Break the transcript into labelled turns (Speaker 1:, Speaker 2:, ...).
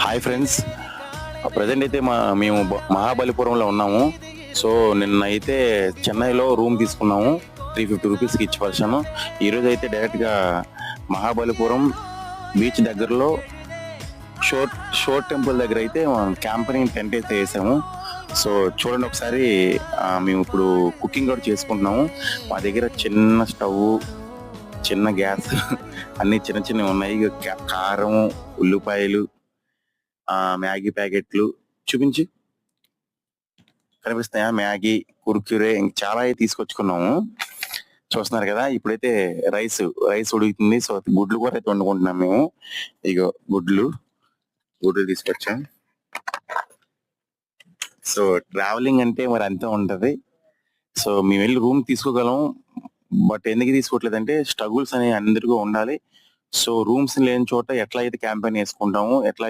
Speaker 1: Hi friends. Present అయితే మేము మహాబలిపురంలో ఉన్నాము. సో నిన్న అయితే చెన్నైలో రూమ్ తీసుకున్నాము. 350 రూపీస్కి ఈచ్ పర్సన్. ఈరోజు అయితే డైరెక్ట్గా మహాబలిపురం బీచ్ దగ్గరలో షోర్ టెంపుల్ దగ్గర అయితే క్యాంపెనింగ్ టెంట్ అయితే వేసాము. సో చూడండి ఒకసారి. మేము ఇప్పుడు కుకింగ్ కూడా చేసుకుంటున్నాము. మా దగ్గర చిన్న స్టవ్, చిన్న గ్యాస్ అన్ని చిన్న చిన్నవి ఉన్నాయి. కారం, ఉల్లిపాయలు, మ్యాగీ ప్యాకెట్లు చూపించి కనిపిస్తాయా? మ్యాగీ, కుర్కురే, చాలా తీసుకొచ్చుకున్నాము. చూస్తున్నారు కదా. ఇప్పుడైతే రైస్ ఉడుకుతుంది. సో గుడ్లు కూడా అయితే వండుకుంటున్నాం మేము. ఇగో గుడ్లు తీసుకొచ్చాం. సో ట్రావెలింగ్ అంటే మరి అంతే ఉంటది. సో మేము వెళ్ళి రూమ్ తీసుకోగలం. బట్ ఎందుకు తీసుకోవట్లేదంటే స్ట్రగుల్స్ అనేవి అందరికీ ఉండాలి. సో రూమ్స్ లేని చోట ఎట్లా అయితే క్యాంపెయిన్ వేసుకుంటాము, ఎట్లా